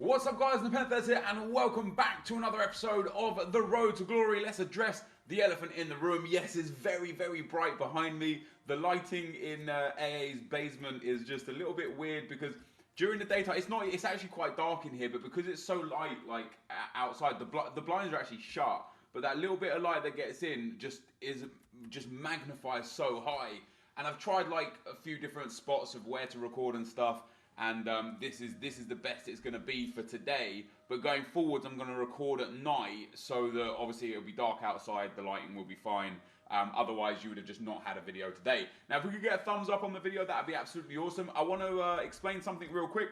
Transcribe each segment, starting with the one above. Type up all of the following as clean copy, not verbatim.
What's up guys, NepentheZ here and welcome back to another episode of The Road to Glory. Let's address the elephant in the room. Yes, it's very, very bright behind me. The lighting in AA's basement is just a little bit weird because during the daytime, it's actually quite dark in here, but because it's so light, like outside, the blinds are actually shut, but that little bit of light that gets in just magnifies so high. And I've tried like a few different spots of where to record and stuff. And this is the best it's going to be for today. But going forwards, I'm going to record at night so that obviously it'll be dark outside, the lighting will be fine. Otherwise, you would have just not had a video today. Now, if we could get a thumbs up on the video, that would be absolutely awesome. I want to explain something real quick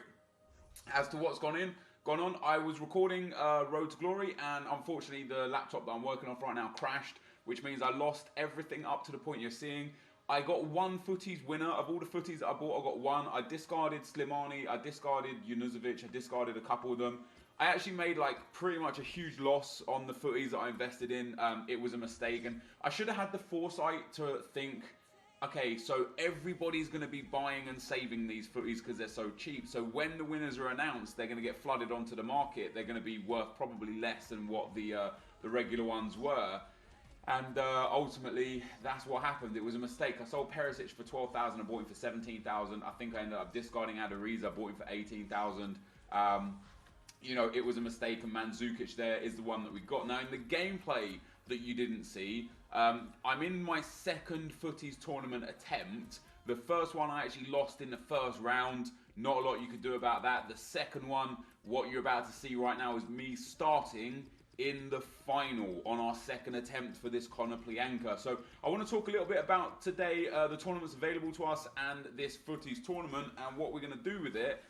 as to what's gone on. I was recording Road to Glory, and unfortunately, the laptop that I'm working off right now crashed, which means I lost everything up to the point you're seeing. I got one FUTTIES winner. Of all the FUTTIES that I bought, I got one. I discarded Slimani, I discarded Junuzovic, I discarded a couple of them. I actually made like pretty much a huge loss on the FUTTIES that I invested in. It was a mistake, and I should have had the foresight to think, okay, so everybody's going to be buying and saving these FUTTIES because they're so cheap. So when the winners are announced, they're going to get flooded onto the market. They're going to be worth probably less than what the regular ones were. And ultimately, that's what happened. It was a mistake. I sold Perisic for 12,000. I bought him for 17,000. I think I ended up discarding Aduriz. I bought him for 18,000. You know, it was a mistake. And Mandzukic there is the one that we got. Now, in the gameplay that you didn't see, I'm in my second FUTTIES tournament attempt. The first one I actually lost in the first round. Not a lot you could do about that. The second one, what you're about to see right now, is me starting in the final on our second attempt for this Konoplyanka. So I want to talk a little bit about today, the tournaments available to us and this FUTTIES tournament and what we're going to do with it.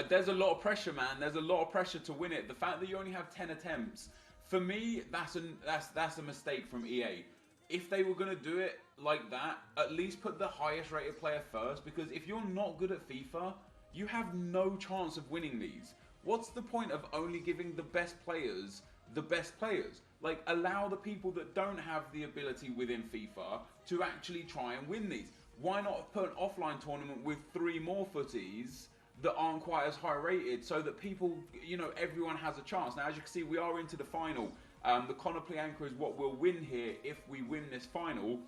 There's a lot of pressure, man. There's a lot of pressure to win it. The fact that you only have 10 attempts, for me, that's a mistake from EA. If they were going to do it like that, at least put the highest rated player first, because if you're not good at FIFA, you have no chance of winning these. What's the point of only giving the best players the best players? Like, allow the people that don't have the ability within FIFA to actually try and win these. Why not put an offline tournament with 3 more FUTTIES that aren't quite as high rated so that people, you know, everyone has a chance? Now, as you can see, we are into the final. The Konoplyanka is what we'll win here if we win this final.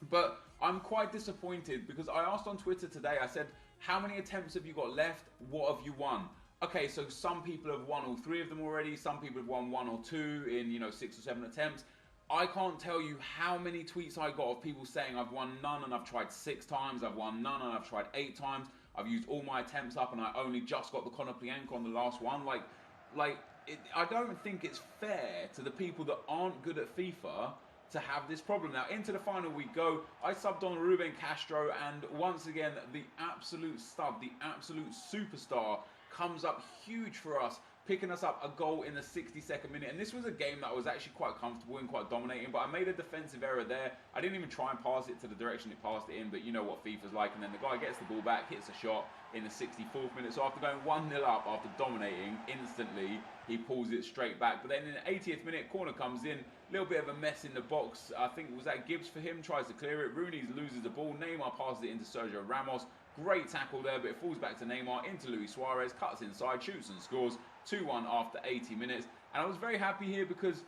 But I'm quite disappointed because I asked on Twitter today, I said, how many attempts have you got left? What have you won? Okay, so some people have won all 3 of them already. Some people have won 1 or 2 in, you know, 6 or 7 attempts. I can't tell you how many tweets I got of people saying I've won none and I've tried 6 times. I've won none and I've tried 8 times. I've used all my attempts up and I only just got the Konoplyanka on the last one. I don't think it's fair to the people that aren't good at FIFA to have this problem. Now, into the final we go. I subbed on Ruben Castro, and once again, the absolute stud, the absolute superstar comes up huge for us, picking us up a goal in the 62nd minute. And this was a game that I was actually quite comfortable in, quite dominating, but I made a defensive error there. I didn't even try and pass it to the direction it passed it in, but you know what FIFA's like. And then the guy gets the ball back, hits a shot in the 64th minute. So after going 1-0 up, after dominating, instantly he pulls it straight back. But then in the 80th minute, corner comes in, a little bit of a mess in the box. I think, was that Gibbs for him? Tries to clear it. Rooney loses the ball. Neymar passes it into Sergio Ramos. Great tackle there, but it falls back to Neymar, into Luis Suarez, cuts inside, shoots and scores 2-1 after 80 minutes. And I was very happy here because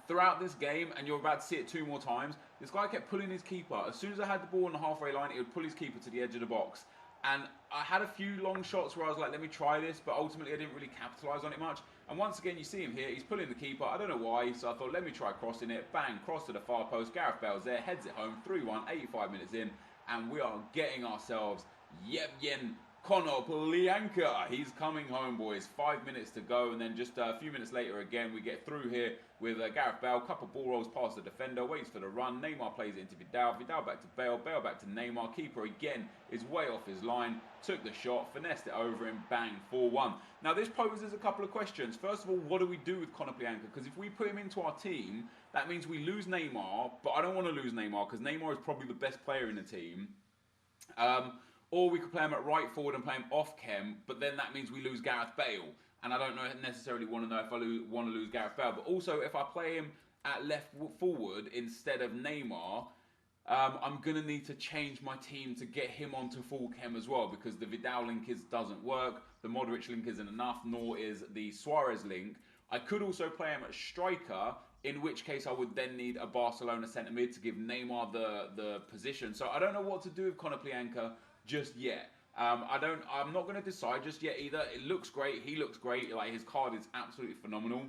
throughout this game, and you're about to see it 2 more times, this guy kept pulling his keeper. As soon as I had the ball on the halfway line, he would pull his keeper to the edge of the box. And I had a few long shots where I was like, let me try this, but ultimately I didn't really capitalise on it much. And once again, you see him here, he's pulling the keeper. I don't know why, so I thought, let me try crossing it. Bang, cross to the far post. Gareth Bale's there, heads it home, 3-1, 85 minutes in. And we are getting ourselves Yevgen Konoplyanka. He's coming home, boys. 5 minutes to go, and then just a few minutes later again, we get through here with Gareth Bale. Couple ball rolls past the defender, waits for the run. Neymar plays it into Vidal. Vidal back to Bale. Bale back to Neymar. Keeper again is way off his line. Took the shot, finessed it over him. Bang, 4-1. Now this poses a couple of questions. First of all, what do we do with Konoplyanka? Because if we put him into our team, that means we lose Neymar. But I don't want to lose Neymar because Neymar is probably the best player in the team. Or we could play him at right forward and play him off chem, but then that means we lose Gareth Bale. And I don't necessarily want to know if I want to lose Gareth Bale. But also, if I play him at left forward instead of Neymar, I'm going to need to change my team to get him onto full chem as well, because the Vidal link doesn't work, the Modric link isn't enough, nor is the Suarez link. I could also play him at striker, in which case I would then need a Barcelona centre mid to give Neymar the position. So I don't know what to do with Konoplyanka just yet. I'm not going to decide just yet either. It looks great. He looks great. Like, his card is absolutely phenomenal.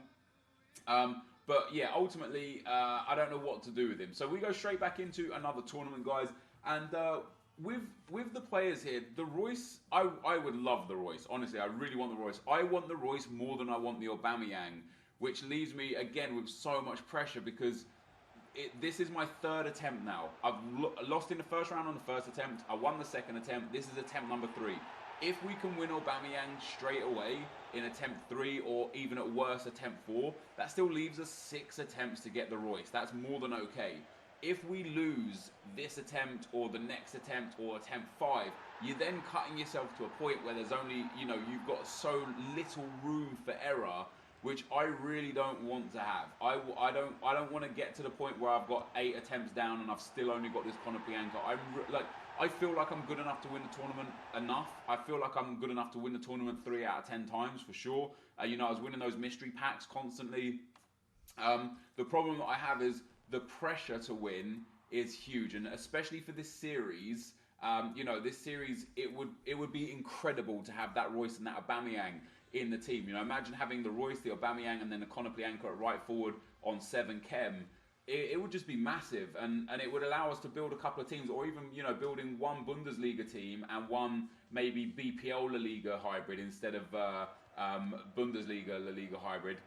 But yeah, ultimately, I don't know what to do with him. So we go straight back into another tournament, guys. And with the players here, the Royce, I would love the Royce. Honestly, I really want the Royce. I want the Royce more than I want the Aubameyang, which leaves me, again, with so much pressure, because this is my third attempt now. I've lost in the first round on the first attempt. I won the second attempt. This is attempt number 3. If we can win Aubameyang straight away in attempt 3, or even at worst attempt 4, that still leaves us 6 attempts to get the Royce. That's more than okay. If we lose this attempt or the next attempt or attempt 5, you're then cutting yourself to a point where there's only, you've got so little room for error, which I really don't want to have. I don't want to get to the point where I've got 8 attempts down and I've still only got this Konoplyanka. I feel like I'm good enough to win the tournament enough. I feel like I'm good enough to win the tournament 3 out of 10 times for sure. I was winning those mystery packs constantly. The problem that I have is the pressure to win is huge, and especially for this series. This series, it would be incredible to have that Royce and that Aubameyang in the team. Imagine having the Royce, the Aubameyang, and then the Konoplyanka at right forward on 7 chem. It would just be massive, and it would allow us to build a couple of teams, or even building one Bundesliga team and one maybe BPL La Liga hybrid instead of Bundesliga La Liga hybrid.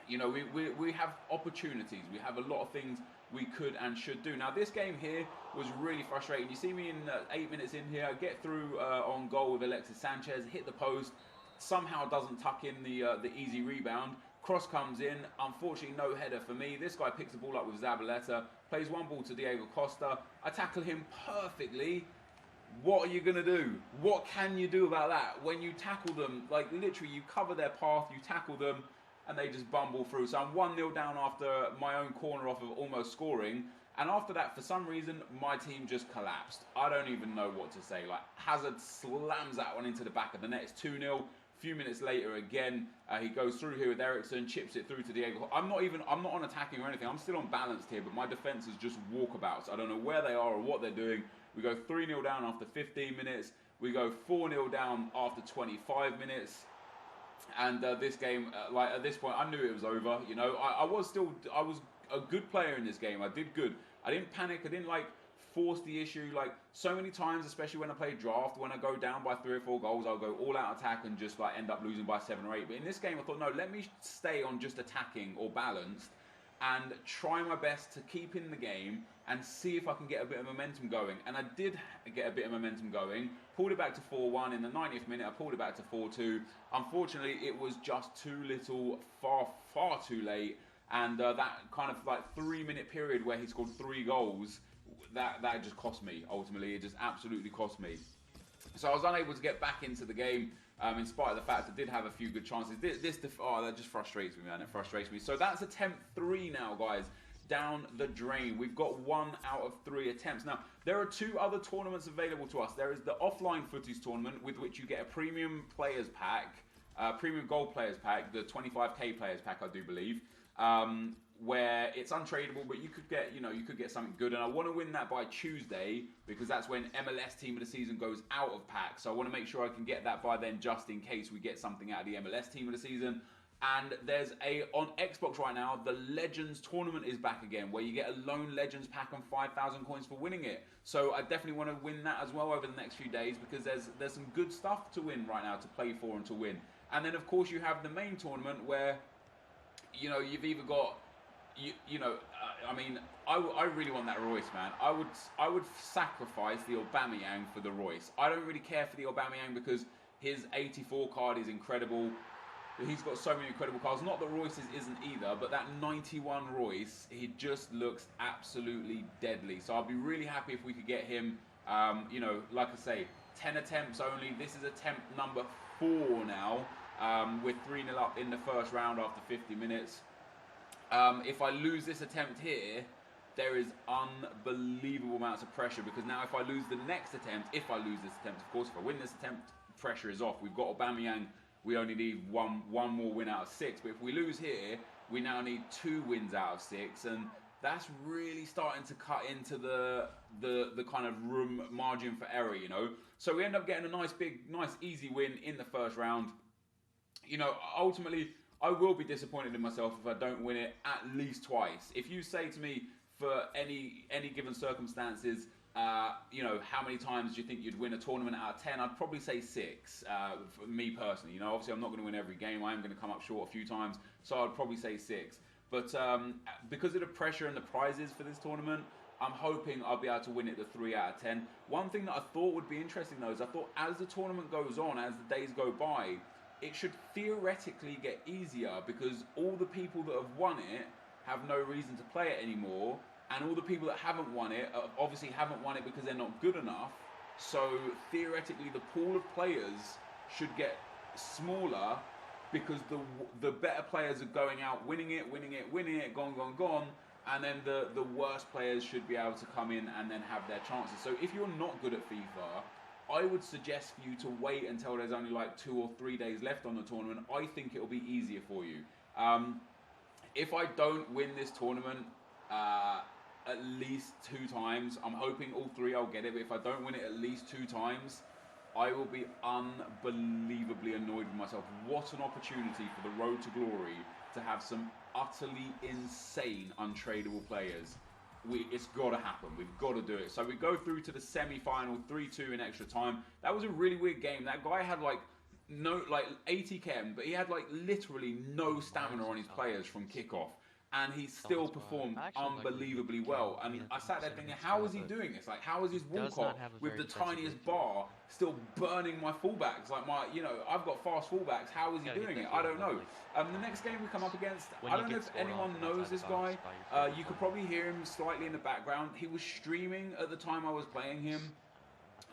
We have opportunities. We have a lot of things we could and should do. Now, this game here was really frustrating. You see me in 8 minutes in here, I get through on goal with Alexis Sanchez, hit the post, somehow doesn't tuck in the easy rebound. Cross comes in, unfortunately no header for me. This guy picks the ball up with Zabaleta, plays one ball to Diego Costa. I tackle him perfectly. What are you going to do? What can you do about that? When you tackle them, like literally you cover their path, you tackle them, and they just bumble through. So I'm 1-0 down after my own corner off of almost scoring. And after that, for some reason, my team just collapsed. I don't even know what to say. Like, Hazard slams that one into the back of the net. It's 2-0. Few minutes later again, he goes through here with Ericsson, chips it through to Diego. I'm not on attacking or anything. I'm still on balanced here, but my defense is just walkabouts. I don't know where they are or what they're doing. We go 3-0 down after 15 minutes. We go 4-0 down after 25 minutes. And this game, at this point, I knew it was over. I was a good player in this game. I did good. I didn't panic. I didn't force the issue. So many times, especially when I play draft, when I go down by 3 or 4 goals, I'll go all out attack and just end up losing by 7 or 8. But in this game, I thought, no, let me stay on just attacking or balanced and try my best to keep in the game and see if I can get a bit of momentum going. And I did get a bit of momentum going. Pulled it back to 4-1 in the 90th minute. I pulled it back to 4-2. Unfortunately, it was just too little, far too late. And that kind of 3-minute period where he scored 3 goals, that just cost me, ultimately. It just absolutely cost me. So I was unable to get back into the game, in spite of the fact I did have a few good chances. That just frustrates me, man. It frustrates me. So that's attempt 3 now, guys. Down the drain. We've got 1 out of 3 attempts. Now, there are 2 other tournaments available to us. There is the offline FUTTIES tournament, with which you get a premium players pack, premium gold players pack, the 25k players pack, I do believe. Where it's untradeable, but you could get something good, and I want to win that by Tuesday, because that's when MLS Team of the Season goes out of pack. So I want to make sure I can get that by then, just in case we get something out of the MLS Team of the Season. And there's on Xbox right now, the Legends tournament is back again, where you get a lone Legends pack and 5,000 coins for winning it. So I definitely want to win that as well over the next few days, because there's some good stuff to win right now, to play for and to win. And then of course you have the main tournament, where you've either got I really want that Royce, man. I would sacrifice the Aubameyang for the Royce. I don't really care for the Aubameyang because his 84 card is incredible. He's got so many incredible cards. Not that Royce's isn't either, but that 91 Royce, he just looks absolutely deadly. So I'd be really happy if we could get him, like I say, 10 attempts only. This is attempt number 4 now. We're 3-0 up in the first round after 50 minutes. If I lose this attempt here, there is unbelievable amounts of pressure, because now if I lose the next attempt, if I lose this attempt, of course, if I win this attempt, pressure is off. We've got Aubameyang, we only need one more win out of 6, but if we lose here, we now need 2 wins out of 6, and that's really starting to cut into the kind of room margin for error, you know. So we end up getting a nice easy win in the first round. You know, ultimately, I will be disappointed in myself if I don't win it at least twice. If you say to me, for any given circumstances, you know, how many times do you think you'd win a tournament out of 10? I'd probably say 6, for me personally. You know, obviously I'm not going to win every game. I am going to come up short a few times, so I'd probably say 6. But because of the pressure and the prizes for this tournament, I'm hoping I'll be able to win it the 3 out of 10. One thing that I thought would be interesting though is I thought as the tournament goes on, as the days go by, it should theoretically get easier, because all the people that have won it have no reason to play it anymore, and all the people that haven't won it obviously haven't won it because they're not good enough. So theoretically the pool of players should get smaller, because the better players are going out winning it, gone, and then the worst players should be able to come in and then have their chances. So if you're not good at FIFA, I would suggest for you to wait until there's only like 2 or 3 days left on the tournament. I think it'll be easier for you. If I don't win this tournament at least 2 times, I'm hoping all 3 I'll get it, but if I don't win it at least 2 times, I will be unbelievably annoyed with myself. What an opportunity for the road to glory to have some utterly insane untradeable players. It's got to happen. We've got to do it. So we go through to the semi-final, 3-2 in extra time. That was a really weird game. That guy had like 80 chem, but he had like literally no stamina on his players from kickoff. And he still performed unbelievably well. And I sat there thinking, how is he doing this? Like, how is his walk-off with the tiniest bar still burning my fullbacks? Like, you know, I've got fast fullbacks. How is he doing it? I don't know. The next game we come up against, I don't know if anyone knows this guy. You could probably hear him slightly in the background. He was streaming at the time I was playing him.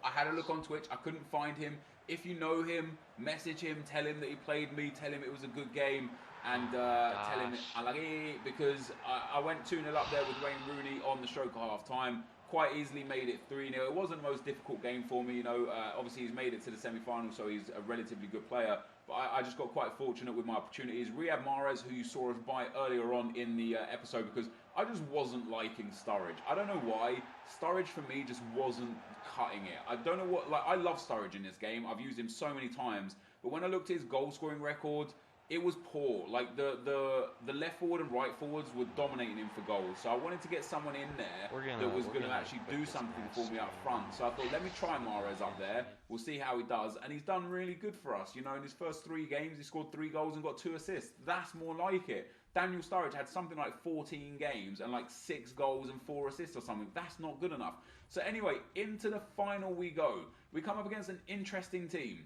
I had a look on Twitch. I couldn't find him. If you know him, message him. Tell him that he played me. Tell him it was a good game. And tell him I like it, because I went 2-0 up there with Wayne Rooney on the stroke at half time. Quite easily made it 3-0. It wasn't the most difficult game for me, you know. Obviously he's made it to the semi-final, so he's a relatively good player. But I just got quite fortunate with my opportunities. Riyad Mahrez, who you saw us buy earlier on in the episode, because I just wasn't liking Sturridge. I don't know why. Sturridge for me just wasn't cutting it. I don't know what, like, I love Sturridge in this game. I've used him so many times. But when I looked at his goal scoring record, it was poor. Like the left forward and right forwards were dominating him for goals. So I wanted to get someone in there that was going to actually do something for me up front. So I thought, let me try Mahrez up there. We'll see how he does. And he's done really good for us. You know, in his first 3 games, he scored 3 goals and got 2 assists. That's more like it. Daniel Sturridge had something like 14 games and like 6 goals and 4 assists or something. That's not good enough. So anyway, into the final we go. We come up against an interesting team.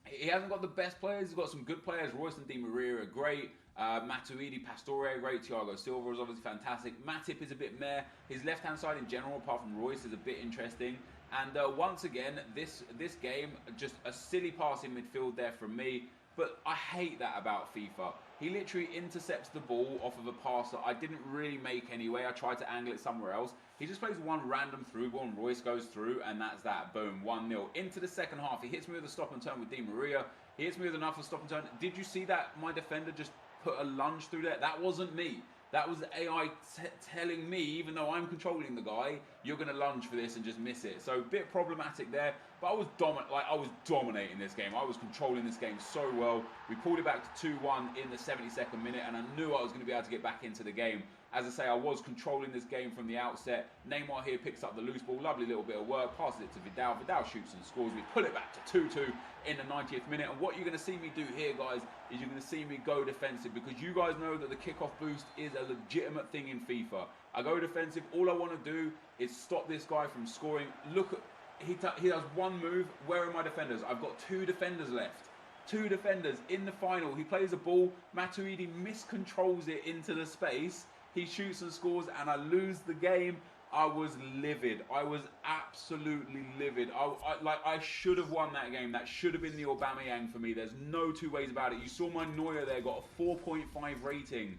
He hasn't got the best players. He's got some good players. Royce and Di Maria are great. Matuidi, Pastore are great. Thiago Silva is obviously fantastic. Matip is a bit meh. His left-hand side in general, apart from Royce, is a bit interesting. And once again, this game, just a silly pass in midfield there from me. But I hate that about FIFA. He literally intercepts the ball off of a pass that I didn't really make anyway. I tried to angle it somewhere else. He just plays one random through ball and Royce goes through, and that's that. Boom, 1-0. Into the second half, he hits me with a stop and turn with Di Maria. He hits me with another stop and turn. Did you see that my defender just put a lunge through there? That wasn't me. That was the AI telling me, even though I'm controlling the guy, you're going to lunge for this and just miss it. So a bit problematic there, but I was dominating this game. I was controlling this game so well. We pulled it back to 2-1 in the 72nd minute, and I knew I was going to be able to get back into the game. As I say, I was controlling this game from the outset. Neymar here picks up the loose ball. Lovely little bit of work. Passes it to Vidal. Vidal shoots and scores. We pull it back to 2-2 in the 90th minute. And what you're going to see me do here, guys, is you're going to see me go defensive, because you guys know that the kickoff boost is a legitimate thing in FIFA. I go defensive. All I want to do is stop this guy from scoring. Look, he does one move. Where are my defenders? I've got 2 defenders left. 2 defenders in the final. He plays a ball. Matuidi miscontrols it into the space. He shoots and scores, and I lose the game. I was livid. I was absolutely livid. I should have won that game. That should have been the Aubameyang for me. There's no 2 ways about it. You saw my Neuer there got a 4.5 rating.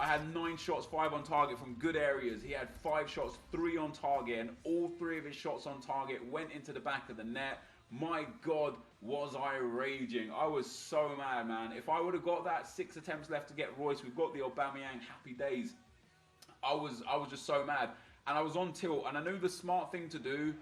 I had 9 shots, 5 on target from good areas. He had 5 shots, 3 on target, and all 3 of his shots on target went into the back of the net. My God, was I raging. I was so mad, man. If I would have got that 6 attempts left to get Royce, we've got the Aubameyang happy days. I was just so mad. And I was on tilt, and I knew the smart thing to do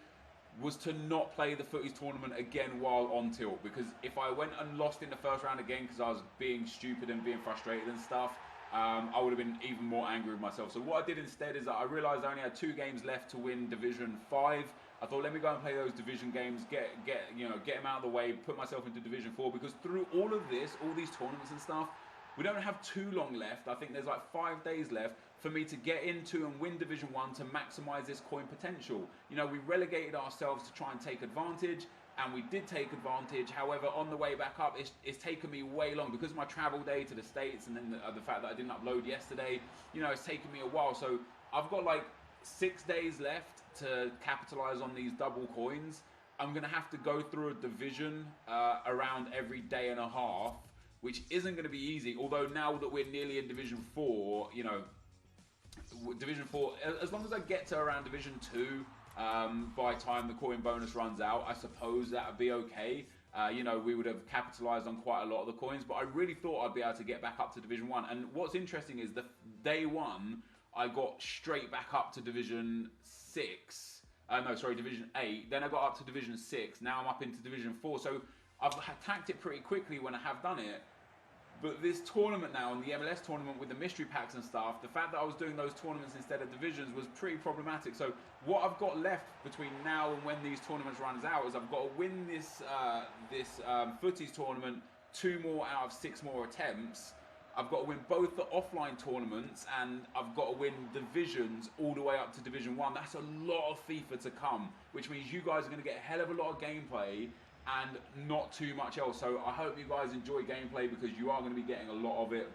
was to not play the FUTTIES tournament again while on tilt, because if I went and lost in the first round again because I was being stupid and being frustrated and stuff, I would have been even more angry with myself. So what I did instead is that I realised I only had 2 games left to win Division 5. I thought, let me go and play those division games, get them out of the way, put myself into Division 4, because through all of this, all these tournaments and stuff, we don't have too long left. I think there's like 5 days left for me to get into and win Division 1 to maximise this coin potential. You know, we relegated ourselves to try and take advantage, and we did take advantage. However, on the way back up, it's taken me way long because of my travel day to the States, and then the fact that I didn't upload yesterday. You know, it's taken me a while. So I've got like 6 days left to capitalise on these double coins. I'm going to have to go through a division around every day and a half, which isn't going to be easy. Although now that we're nearly in Division 4, you know, Division 4, as long as I get to around Division 2 by the time the coin bonus runs out, I suppose that would be okay. You know, we would have capitalized on quite a lot of the coins, but I really thought I'd be able to get back up to Division 1. And what's interesting is the day 1, I got straight back up to Division 6. No, sorry, Division 8. Then I got up to Division 6. Now I'm up into Division 4. So I've attacked it pretty quickly when I have done it. But this tournament now, and the MLS tournament with the mystery packs and stuff, the fact that I was doing those tournaments instead of divisions was pretty problematic. So what I've got left between now and when these tournaments runs out is I've got to win this FUTTIES tournament 2 more out of 6 more attempts. I've got to win both the offline tournaments, and I've got to win divisions all the way up to Division 1. That's a lot of FIFA to come, which means you guys are going to get a hell of a lot of gameplay and not too much else. So I hope you guys enjoy gameplay, because you are going to be getting a lot of it.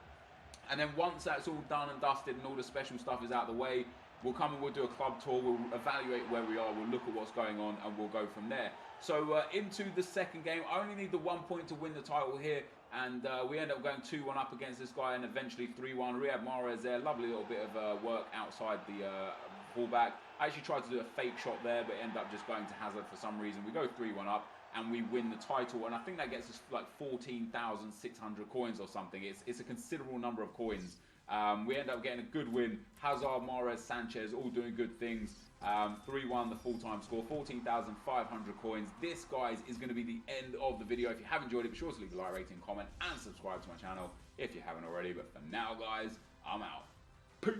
And then once that's all done and dusted and all the special stuff is out of the way, we'll come and we'll do a club tour, we'll evaluate where we are, we'll look at what's going on, and we'll go from there. So into the second game, I only need the 1 point to win the title here, and we end up going 2-1 up against this guy, and eventually 3-1. Riyad Mahrez there, lovely little bit of work outside the fullback. I actually tried to do a fake shot there, but ended up just going to Hazard for some reason. We go 3-1 up, and we win the title, and I think that gets us like 14,600 coins or something. It's a considerable number of coins. We end up getting a good win. Hazard, Mahrez, Sanchez, all doing good things. 3-1 the full-time score, 14,500 coins. This, guys, is going to be the end of the video. If you have enjoyed it, be sure to leave a like, rating, comment, and subscribe to my channel if you haven't already. But for now, guys, I'm out. Peace.